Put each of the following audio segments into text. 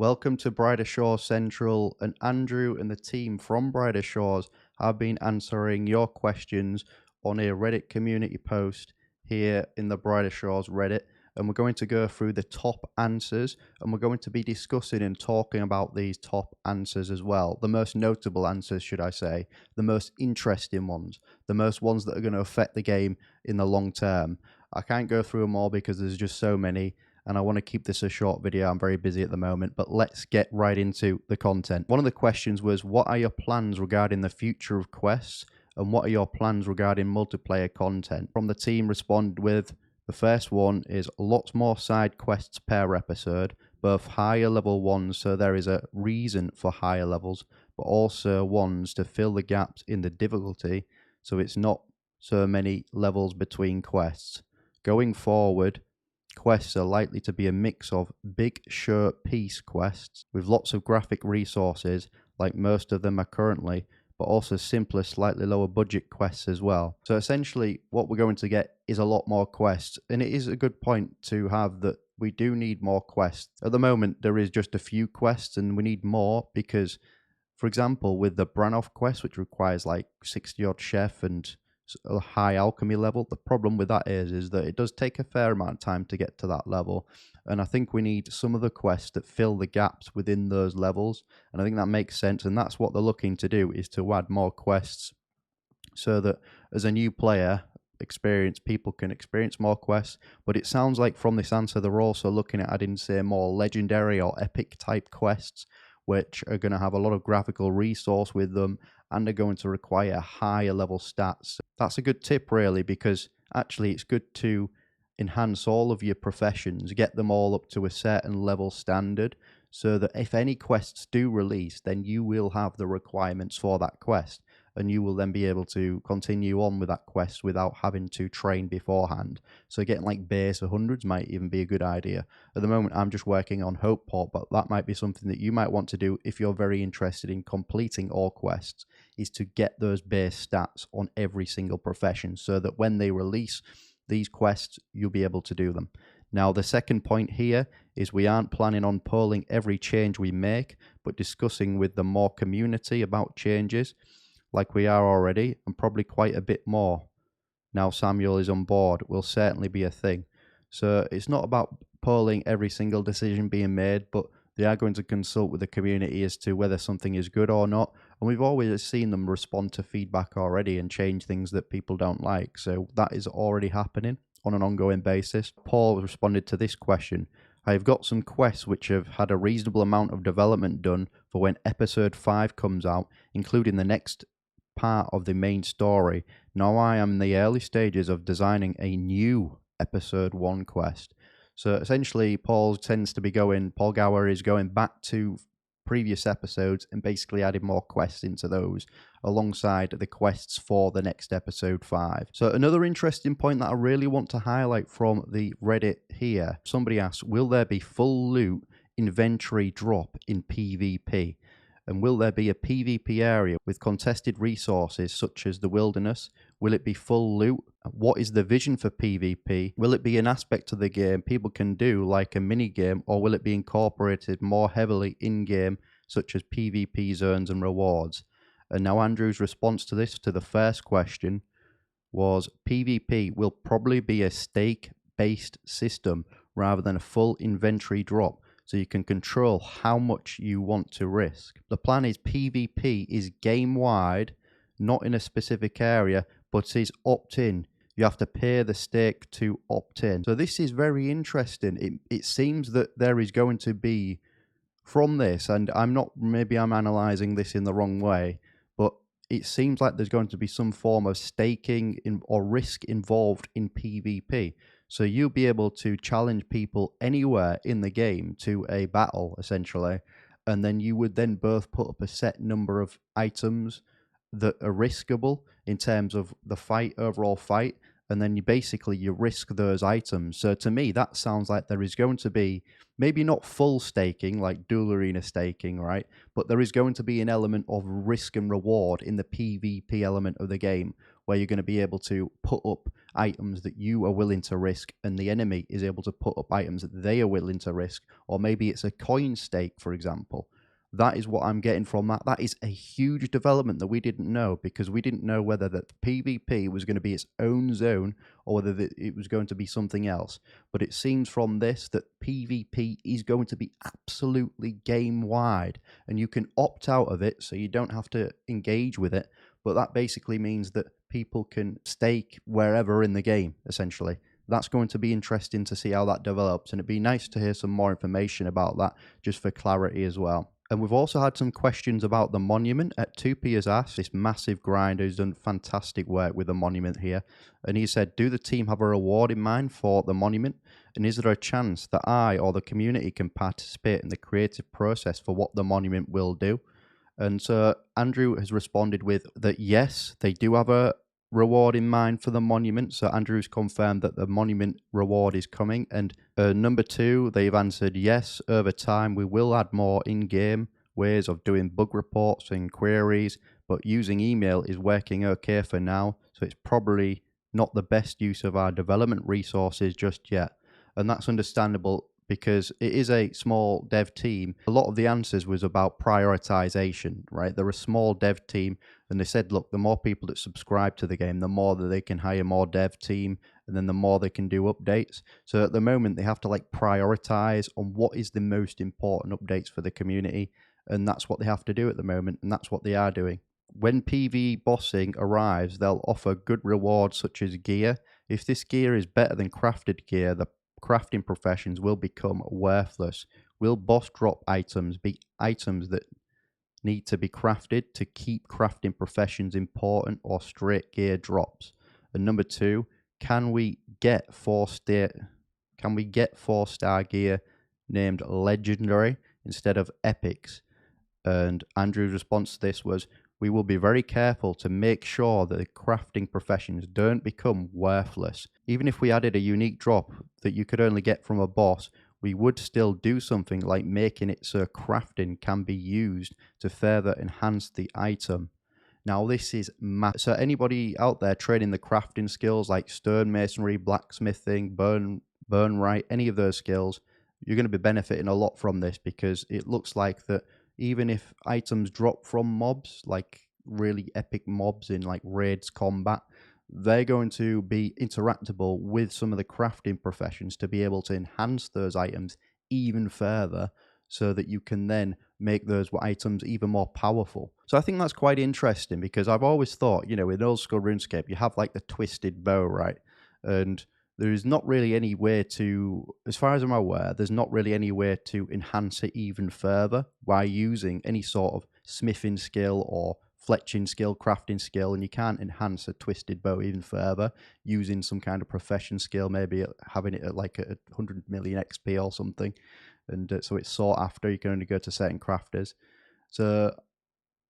Welcome to Brighter Shores Central, and Andrew and the team from Brighter Shores have been answering your questions on a Reddit community post here in the Brighter Shores Reddit, and we're going to go through the top answers, and we're going to be discussing and talking about these top answers as well. The most notable answers, should I say, the most interesting ones, the most ones that are going to affect the game in the long term. I can't go through them all because there's just so many, and I want to keep this a short video. I'm very busy at the moment, but let's get right into the content. One of the questions was, what are your plans regarding the future of quests, and what are your plans regarding multiplayer content? From the team responded with, the first one is lots more side quests per episode, both higher level ones, so there is a reason for higher levels, but also ones to fill the gaps in the difficulty, so it's not so many levels between quests. Going forward, quests are likely to be a mix of big short piece quests with lots of graphic resources, like most of them are currently, but also simpler, slightly lower budget quests as well. So essentially what we're going to get is a lot more quests, and it is a good point to have that we do need more quests. At the moment there is just a few quests, and we need more because, for example, with the Brannoff quest, which requires like 60 odd chef and a high alchemy level, the problem with that is that it does take a fair amount of time to get to that level, and I think we need some of the quests that fill the gaps within those levels, and I think that makes sense, and that's what they're looking to do, is to add more quests so that as a new player, people can experience more quests. But it sounds like from this answer they're also looking at adding, say, more legendary or epic type quests, which are going to have a lot of graphical resource with them and are going to require higher level stats. That's a good tip, really, because actually it's good to enhance all of your professions, get them all up to a certain level standard, so that if any quests do release, then you will have the requirements for that quest, and you will then be able to continue on with that quest without having to train beforehand. So getting like base 100s might even be a good idea. At the moment I'm just working on Hopeport, but that might be something that you might want to do if you're very interested in completing all quests, is to get those base stats on every single profession, so that when they release these quests you'll be able to do them. Now, the second point here is we aren't planning on polling every change we make, but discussing with the more community about changes, like we are already, and probably quite a bit more. Now Samuel is on board, will certainly be a thing. So it's not about polling every single decision being made, but they are going to consult with the community as to whether something is good or not. And we've always seen them respond to feedback already and change things that people don't like. So that is already happening on an ongoing basis. Paul responded to this question. I have got some quests which have had a reasonable amount of development done for when episode 5 comes out, including the next part of the main story. Now I am in the early stages of designing a new episode 1 quest. So essentially Paul Gower is going back to previous episodes and basically adding more quests into those alongside the quests for the next episode 5. So another interesting point that I really want to highlight from the Reddit here, somebody asked, will there be full loot inventory drop in PvP? And will there be a PvP area with contested resources such as the wilderness? Will it be full loot? What is the vision for PvP? Will it be an aspect of the game people can do like a mini game, or will it be incorporated more heavily in-game, such as PvP zones and rewards? And now Andrew's response to this, to the first question, was PvP will probably be a stake-based system rather than a full inventory drop, so you can control how much you want to risk. The plan is PvP is game-wide, not in a specific area, but is opt-in. You have to pay the stake to opt-in. So this is very interesting. It seems that there is going to be, from this, and maybe I'm analysing this in the wrong way, but it seems like there's going to be some form of staking or risk involved in PvP. So you'll be able to challenge people anywhere in the game to a battle, essentially, and then you would then both put up a set number of items that are riskable in terms of the overall fight, and then you risk those items. So to me, that sounds like there is going to be, maybe not full staking, like dual arena staking, right? But there is going to be an element of risk and reward in the PvP element of the game, where you're going to be able to put up items that you are willing to risk, and the enemy is able to put up items that they are willing to risk, or maybe it's a coin stake, for example. That is what I'm getting from that. That is a huge development that we didn't know, because we didn't know whether that PvP was going to be its own zone or whether it was going to be something else. But it seems from this that PvP is going to be absolutely game-wide, and you can opt out of it so you don't have to engage with it. But that basically means that people can stake wherever in the game, essentially. That's going to be interesting to see how that develops, and it'd be nice to hear some more information about that, just for clarity as well. And we've also had some questions about the monument. 2P has asked, this massive grinder who's done fantastic work with the monument here. And he said, do the team have a reward in mind for the monument? And is there a chance that I or the community can participate in the creative process for what the monument will do? And so Andrew has responded with that, yes, they do have a reward in mind for the monument. So Andrew's confirmed that the monument reward is coming. And number two, they've answered yes, over time we will add more in-game ways of doing bug reports and queries, but using email is working okay for now, so it's probably not the best use of our development resources just yet. And that's understandable, because it is a small dev team. A lot of the answers was about prioritization, right? They're a small dev team, and they said, look, the more people that subscribe to the game, the more that they can hire more dev team, and then the more they can do updates. So at the moment, they have to like prioritize on what is the most important updates for the community, and that's what they have to do at the moment, and that's what they are doing. When PvE bossing arrives, they'll offer good rewards such as gear. If this gear is better than crafted gear, the crafting professions will become worthless. Will boss drop items be items that need to be crafted to keep crafting professions important, or straight gear drops? And number two, can we get 4-star gear named legendary instead of epics? And Andrew's response to this was, we will be very careful to make sure that the crafting professions don't become worthless. Even if we added a unique drop that you could only get from a boss, we would still do something like making it so crafting can be used to further enhance the item. Now this is so anybody out there training the crafting skills like stonemasonry, blacksmithing, burnwright, any of those skills, you're going to be benefiting a lot from this, because it looks like that even if items drop from mobs, like really epic mobs in like raids combat, they're going to be interactable with some of the crafting professions to be able to enhance those items even further, so that you can then make those items even more powerful. So I think that's quite interesting, because I've always thought, you know, in old school RuneScape, you have like the twisted bow, right? And there is not really any way to, as far as I'm aware, there's not really any way to enhance it even further by using any sort of smithing skill or fletching skill, crafting skill, and you can't enhance a twisted bow even further using some kind of profession skill, maybe having it at like 100 million XP or something. And so it's sought after, you can only go to certain crafters. So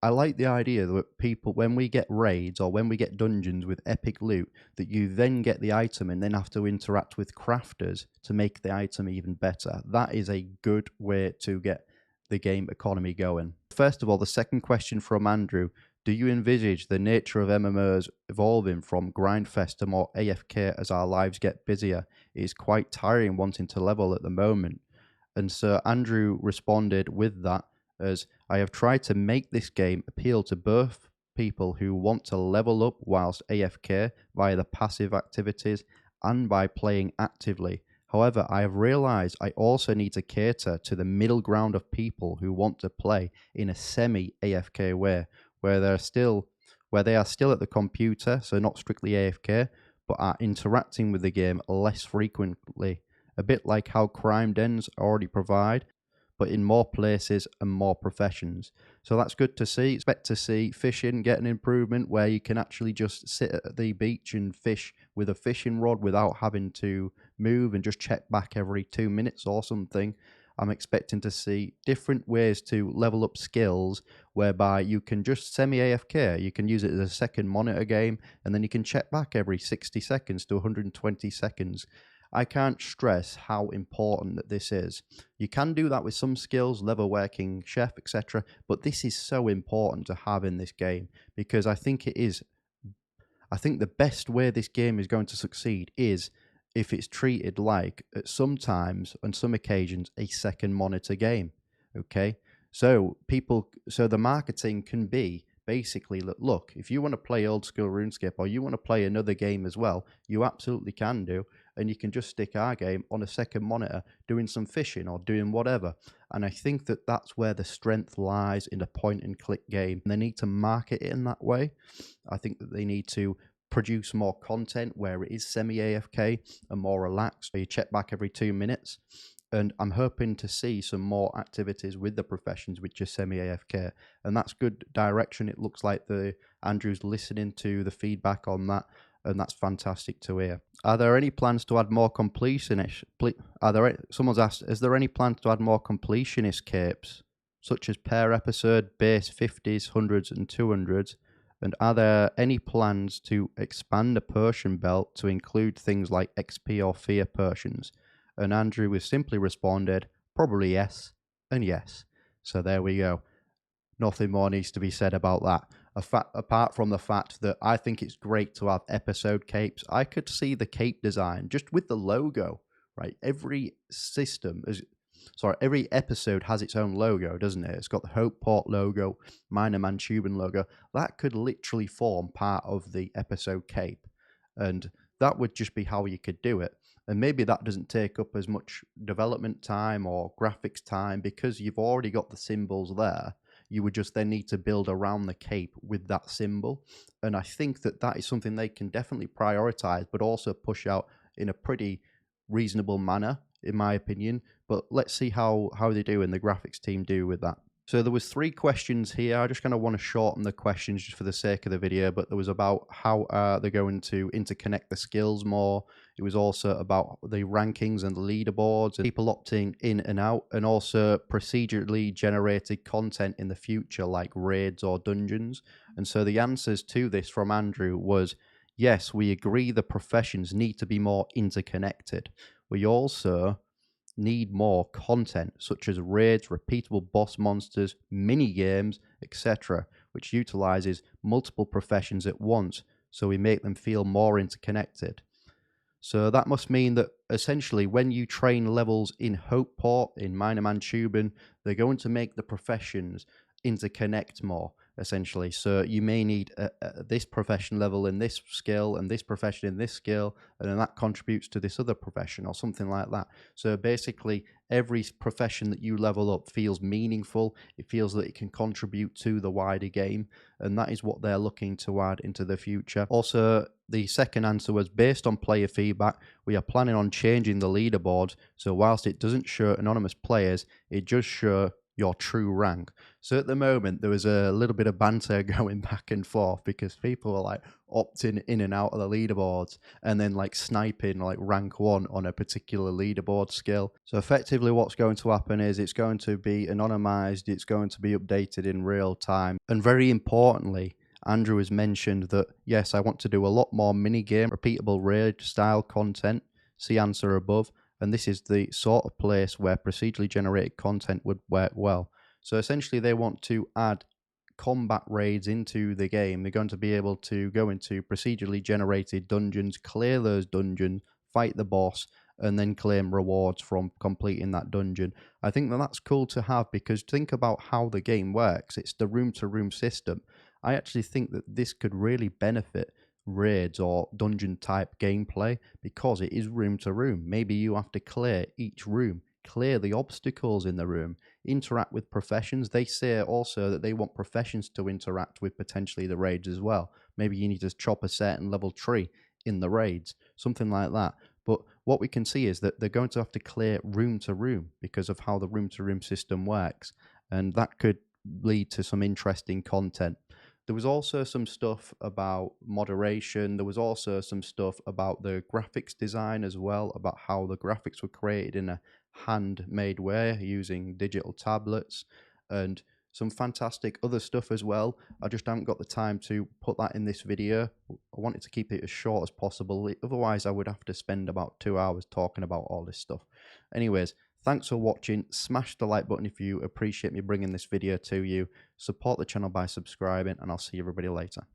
I like the idea that people, when we get raids or when we get dungeons with epic loot, that you then get the item and then have to interact with crafters to make the item even better. That is a good way to get the game economy going. First of all, the second question from Andrew, do you envisage the nature of MMOs evolving from grindfest to more AFK as our lives get busier? It is quite tiring wanting to level at the moment. And so Andrew responded with that as, I have tried to make this game appeal to both people who want to level up whilst AFK via the passive activities and by playing actively. However, I have realized I also need to cater to the middle ground of people who want to play in a semi-AFK way, where they are still at the computer, so not strictly AFK, but are interacting with the game less frequently. A bit like how crime dens already provide, but in more places and more professions. So that's good to see. Expect to see fishing get an improvement where you can actually just sit at the beach and fish with a fishing rod without having to move and just check back every 2 minutes or something. I'm expecting to see different ways to level up skills whereby you can just semi-AFK. You can use it as a second monitor game, and then you can check back every 60 seconds to 120 seconds. I can't stress how important that this is. You can do that with some skills, level working, chef, etc. But this is so important to have in this game, because I think it is I think the best way this game is going to succeed is if it's treated like, at some times, on some occasions, a second monitor game. Okay? So the marketing can be basically, look, if you want to play old school RuneScape or you want to play another game as well, you absolutely can do, and you can just stick our game on a second monitor doing some fishing or doing whatever. And I think that that's where the strength lies in a point and click game. They need to market it in that way. I think that they need to produce more content where it is semi-AFK and more relaxed, where you check back every 2 minutes. And I'm hoping to see some more activities with the professions which are semi-AFK, and that's good direction. It looks like Andrew's listening to the feedback on that, and that's fantastic to hear. Are there any plans to add more completionists? Someone's asked, is there any plans to add more completionist capes, such as per episode, base 50s, 100s, and 200s? And are there any plans to expand the Persian belt to include things like XP or fear Persians? And Andrew has simply responded, probably yes, and yes. So there we go. Nothing more needs to be said about that. Apart from the fact that I think it's great to have episode capes. I could see the cape design just with the logo, right? Every episode has its own logo, doesn't it? It's got the Hopeport logo, Minor Mantuban logo. That could literally form part of the episode cape. And that would just be how you could do it. And maybe that doesn't take up as much development time or graphics time because you've already got the symbols there. You would just then need to build around the cape with that symbol. And I think that that is something they can definitely prioritize, but also push out in a pretty reasonable manner, in my opinion. But let's see how they do and the graphics team do with that. So there was 3 questions here. I just kind of want to shorten the questions just for the sake of the video, but there was about how they're going to interconnect the skills more. It was also about the rankings and the leaderboards and people opting in and out, and also procedurally generated content in the future like raids or dungeons. And so the answers to this from Andrew was, yes, we agree the professions need to be more interconnected. We also need more content such as raids, repeatable boss monsters, mini games, etc., which utilizes multiple professions at once, so we make them feel more interconnected. So that must mean that essentially when you train levels in Hopeport, in Minor Mantuban, they're going to make the professions interconnect more, essentially. So you may need this profession level in this skill and this profession in this skill, and then that contributes to this other profession or something like that. So basically every profession that you level up feels meaningful. It feels that it can contribute to the wider game, and that is what they're looking to add into the future. Also, the second answer was, based on player feedback, we are planning on changing the leaderboard, so whilst it doesn't show anonymous players, it does show your true rank. So at the moment, there was a little bit of banter going back and forth because people were like opting in and out of the leaderboards and then like sniping like rank 1 on a particular leaderboard skill. So effectively what's going to happen is it's going to be anonymized, it's going to be updated in real time. And very importantly, Andrew has mentioned that, yes, I want to do a lot more minigame, repeatable raid style content. See answer above. And this is the sort of place where procedurally generated content would work well. So essentially they want to add combat raids into the game. They're going to be able to go into procedurally generated dungeons, clear those dungeons, fight the boss, and then claim rewards from completing that dungeon. I think that that's cool to have because think about how the game works. It's the room-to-room system. I actually think that this could really benefit raids or dungeon type gameplay because it is room to room. Maybe you have to clear each room, clear the obstacles in the room, interact with professions. They say also that they want professions to interact with potentially the raids as well. Maybe you need to chop a certain level tree in the raids, something like that. But what we can see is that they're going to have to clear room to room because of how the room to room system works, and that could lead to some interesting content. There was also some stuff about moderation. There was also some stuff about the graphics design as well, about how the graphics were created in a handmade way using digital tablets, and some fantastic other stuff as well. I just haven't got the time to put that in this video. I wanted to keep it as short as possible. Otherwise, I would have to spend about 2 hours talking about all this stuff. Anyways, thanks for watching. Smash the like button if you appreciate me bringing this video to you. Support the channel by subscribing, and I'll see everybody later.